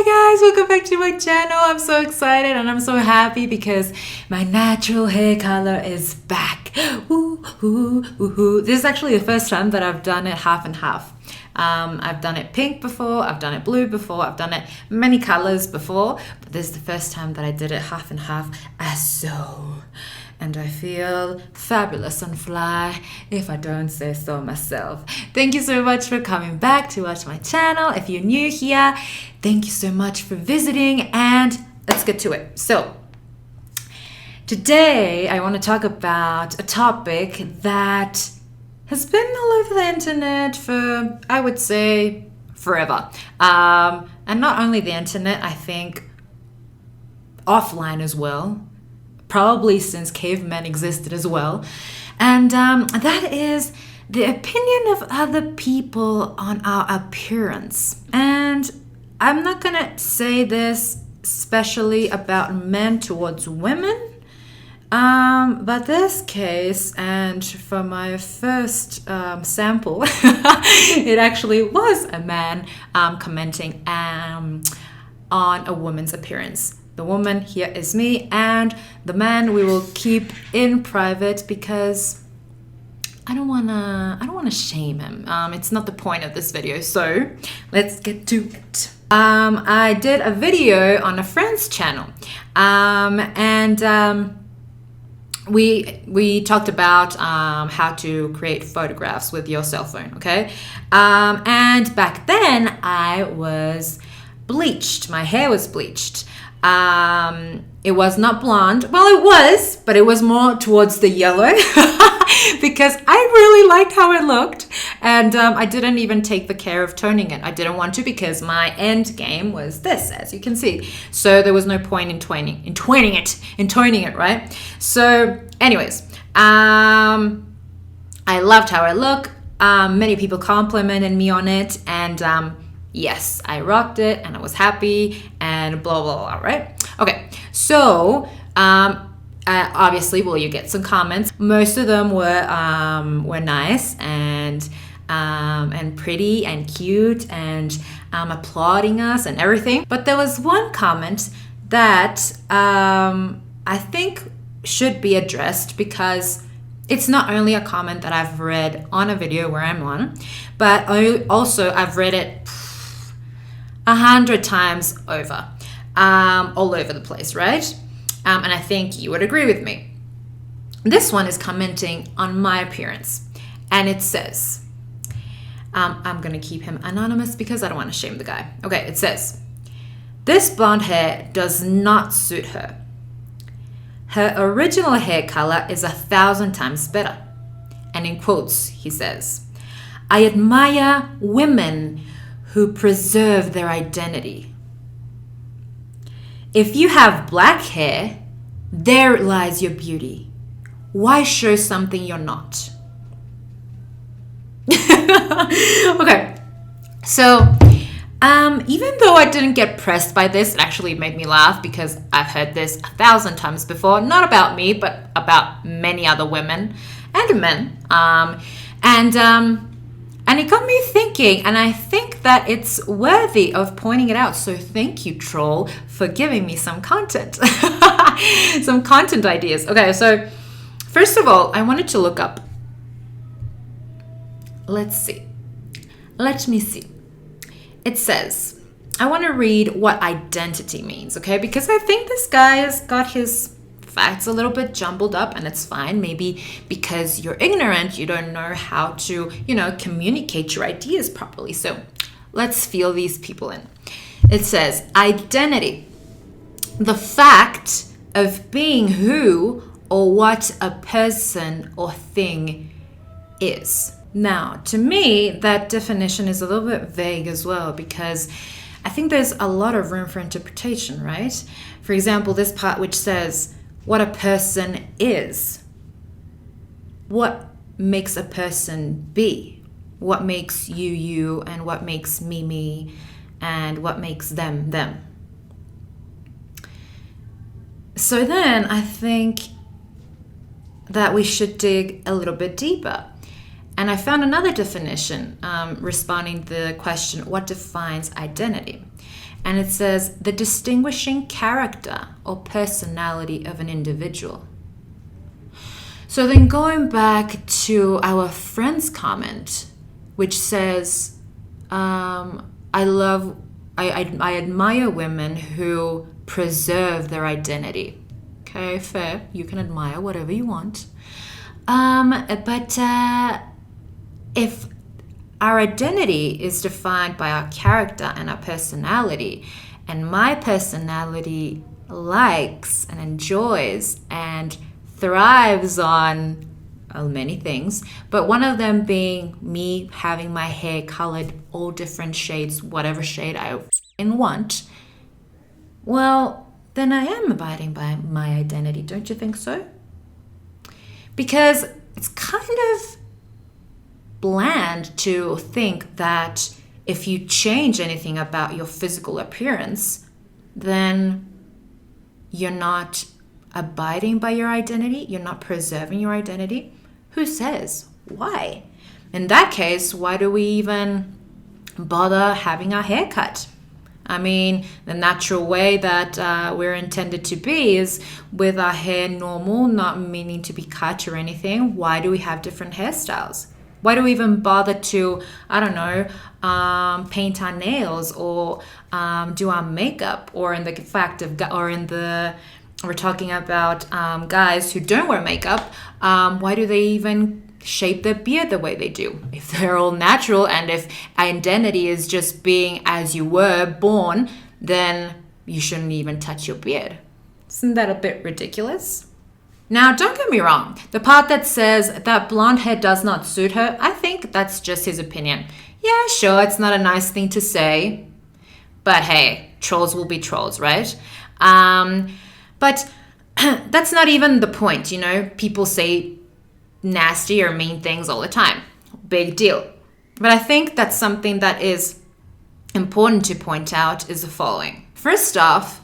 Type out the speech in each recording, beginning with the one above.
Hi guys, welcome back to my channel. I'm so excited and I'm so happy because my natural hair color is back. Ooh, ooh, ooh, ooh. This is actually the first time that I've done it half and half. I've done it pink before, I've done it blue before, I've done it many colors before, but this is the first time that I did it half and half as so. And I feel fabulous and fly, if I don't say so myself. Thank you so much for coming back to watch my channel. If you're new here, thank you so much for visiting, and let's get to it. So, today I want to talk about a topic that has been all over the internet for, I would say, forever. And not only the internet, I think offline as well. Probably since cavemen existed as well. And that is the opinion of other people on our appearance. And I'm not gonna say this especially about men towards women, but this case, and for my first sample, it actually was a man commenting on a woman's appearance. The woman here is me, and the man we will keep in private because I don't wanna shame him. It's not the point of this video, so let's get to it. I did a video on a friend's channel, and we talked about how to create photographs with your cell phone, okay? And back then I was bleached. My hair was bleached. It was not blonde. Well, it was, but it was more towards the yellow because I really liked how it looked, and I didn't even take the care of toning it. I didn't want to because my end game was this, as you can see. So there was no point in toning it, right? So, anyways, I loved how I look. Many people complimented me on it, and yes, I rocked it and I was happy and blah, blah, blah, right? Okay, so obviously, well, you get some comments. Most of them were nice and pretty and cute and applauding us and everything. But there was one comment that I think should be addressed because it's not only a comment that I've read on a video where I'm on, but also I've read it 100 times over, all over the place, right? And I think you would agree with me. This one is commenting on my appearance, and it says, I'm gonna keep him anonymous because I don't want to shame the guy. Okay, it says, this blonde hair does not suit her. Her original hair color is 1,000 times better. And in quotes, he says, I admire women who preserve their identity. If you have black hair, there lies your beauty. Why show something you're not? Okay, so even though I didn't get pressed by this, it actually made me laugh because I've heard this 1,000 times before, not about me, but about many other women and men. And it got me thinking, and I think that it's worthy of pointing it out. So thank you, troll, for giving me some content, some content ideas. Okay, so first of all, I wanted to look up. Let's see. Let me see. It says, I want to read what identity means, okay? Because I think this guy has got his facts a little bit jumbled up, and it's fine. Maybe because you're ignorant, you don't know how to, communicate your ideas properly. So let's feel these people in. It says, identity, the fact of being who or what a person or thing is. Now, to me, that definition is a little bit vague as well because I think there's a lot of room for interpretation, right? For example, this part which says, what a person is. What makes a person be? What makes you, you, and what makes me, me, and what makes them, them. So then I think that we should dig a little bit deeper. And I found another definition responding to the question, what defines identity? And it says, the distinguishing character or personality of an individual. So then going back to our friend's comment, which says, I admire women who preserve their identity. Okay, fair. You can admire whatever you want. But if our identity is defined by our character and our personality, and my personality likes and enjoys and thrives on many things, but one of them being me having my hair colored all different shades, whatever shade I want, well, then I am abiding by my identity. Don't you think so? Because it's kind of bland to think that if you change anything about your physical appearance, then you're not abiding by your identity, you're not preserving your identity. Who says? Why? In that case, why do we even bother having our hair cut? I mean, the natural way that we're intended to be is with our hair normal, not meaning to be cut or anything. Why do we have different hairstyles? Why do we even bother to, I don't know, paint our nails or do our makeup, or in the fact of, we're talking about guys who don't wear makeup. Why do they even shape their beard the way they do? If they're all natural and if identity is just being as you were born, then you shouldn't even touch your beard. Isn't that a bit ridiculous? Now, don't get me wrong. The part that says that blonde hair does not suit her, I think that's just his opinion. Yeah, sure, it's not a nice thing to say. But hey, trolls will be trolls, right? But that's not even the point, you know? People say nasty or mean things all the time. Big deal. But I think that's something that is important to point out is the following. First off,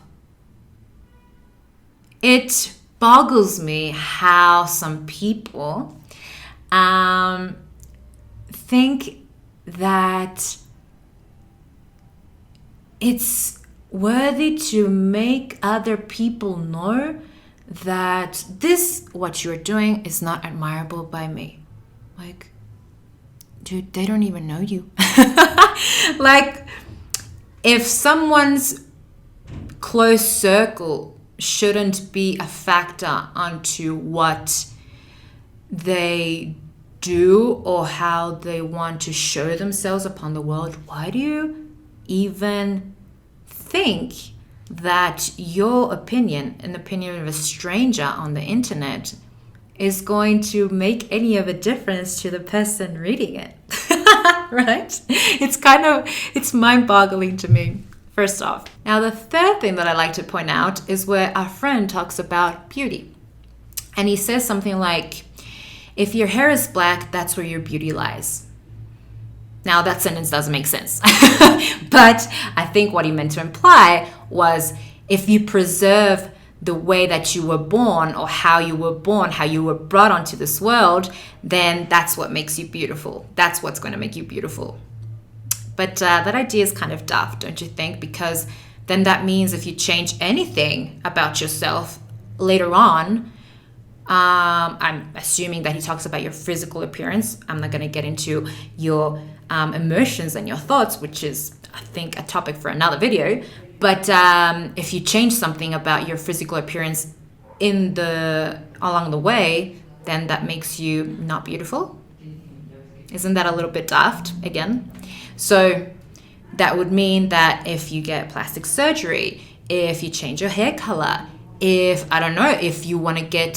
it boggles me how some people think that it's worthy to make other people know that what you're doing is not admirable by me. Like, dude, they don't even know you. Like, if someone's close circle shouldn't be a factor onto what they do or how they want to show themselves upon the world, why do you even think that your opinion, an opinion of a stranger on the internet, is going to make any of a difference to the person reading it? Right? It's mind-boggling to me. First off. Now, the third thing that I like to point out is where our friend talks about beauty. And he says something like, if your hair is black, that's where your beauty lies. Now, that sentence doesn't make sense. But I think what he meant to imply was, if you preserve the way that you were born or how you were born, how you were brought onto this world, then that's what makes you beautiful. That's what's going to make you beautiful. But that idea is kind of daft, don't you think? Because then that means if you change anything about yourself later on, I'm assuming that he talks about your physical appearance. I'm not going to get into your emotions and your thoughts, which is, I think, a topic for another video. But if you change something about your physical appearance along the way, then that makes you not beautiful. Isn't that a little bit daft again? So that would mean that if you get plastic surgery, if you change your hair color, if you want to get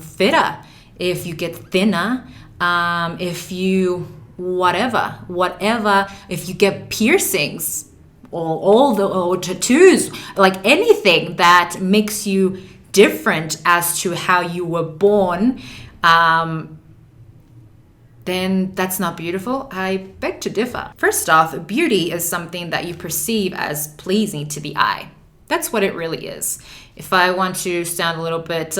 fitter, if you get thinner, if you whatever, if you get piercings or tattoos, like anything that makes you different as to how you were born, then that's not beautiful. I beg to differ. First off, beauty is something that you perceive as pleasing to the eye. That's what it really is. If I want to sound a little bit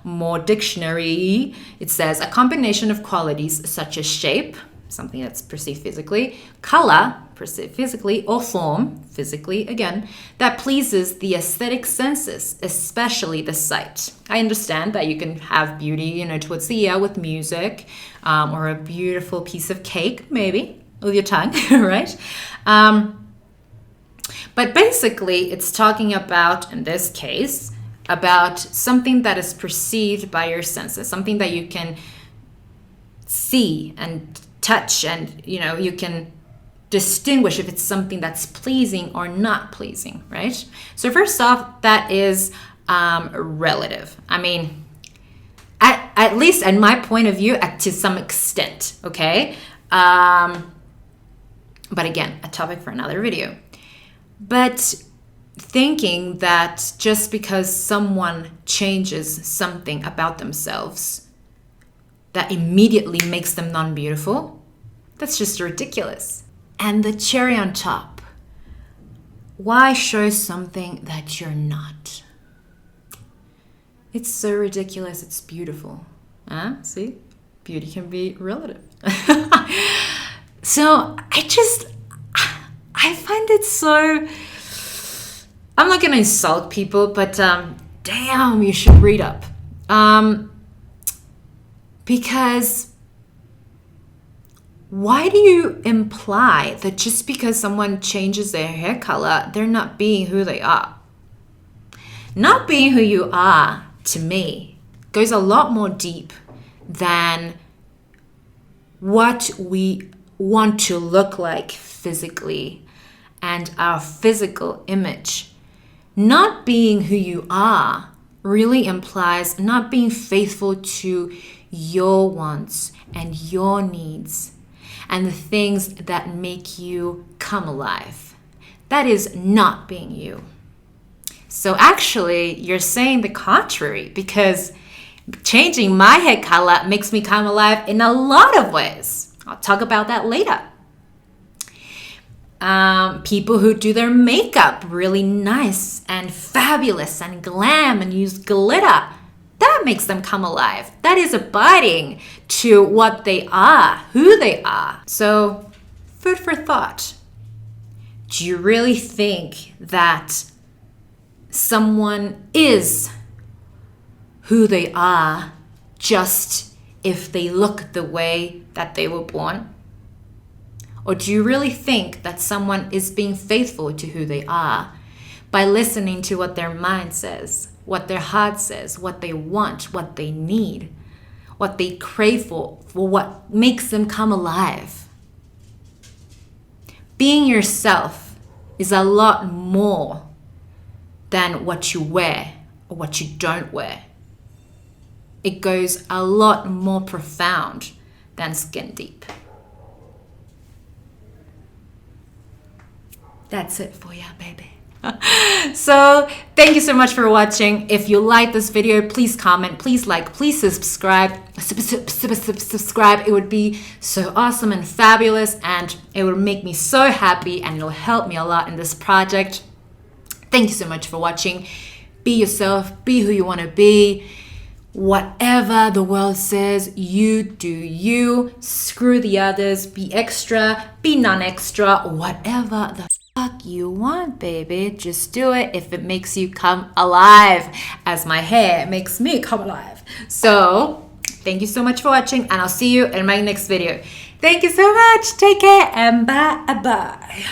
more dictionary, it says a combination of qualities such as shape, something that's perceived physically, color, perceived physically, or form, physically again, that pleases the aesthetic senses, especially the sight. I understand that you can have beauty, towards the ear with music, or a beautiful piece of cake, maybe, with your tongue, right? But basically, it's talking about, in this case, about something that is perceived by your senses, something that you can see and touch, and you can distinguish if it's something that's pleasing or not pleasing, right? So first off, that is relative. I mean, at least in my point of view, to some extent, okay? But again, a topic for another video. But thinking that just because someone changes something about themselves, that immediately makes them non-beautiful, that's just ridiculous. And the cherry on top, why show something that you're not? It's so ridiculous, it's beautiful. See? Beauty can be relative. So I find it so... I'm not going to insult people, but damn, you should read up. Because why do you imply that just because someone changes their hair color, they're not being who they are? Not being who you are, to me, goes a lot more deep than what we want to look like physically and our physical image. Not being who you are really implies not being faithful to your wants and your needs and the things that make you come alive. That is not being you. So actually, you're saying the contrary, because changing my hair color makes me come alive in a lot of ways. I'll talk about that later. People who do their makeup really nice and fabulous and glam and use glitter, that makes them come alive. That is abiding to what they are, who they are. So, food for thought. Do you really think that someone is who they are just if they look the way that they were born? Or do you really think that someone is being faithful to who they are by listening to what their mind says, what their heart says, what they want, what they need, what they crave for what makes them come alive? Being yourself is a lot more than what you wear or what you don't wear. It goes a lot more profound than skin deep. That's it for ya, baby. So thank you so much for watching. If you like this video, please comment, please like, please subscribe. Subscribe. It would be so awesome and fabulous, and it would make me so happy, and it'll help me a lot in this project. Thank you so much for watching. Be yourself, be who you want to be. Whatever the world says, you do you. Screw the others. Be extra, be non-extra, whatever the fuck you want, baby. Just do it if it makes you come alive, as my hair makes me come alive. So thank you so much for watching, and I'll see you in my next video. Thank you so much. Take care and bye.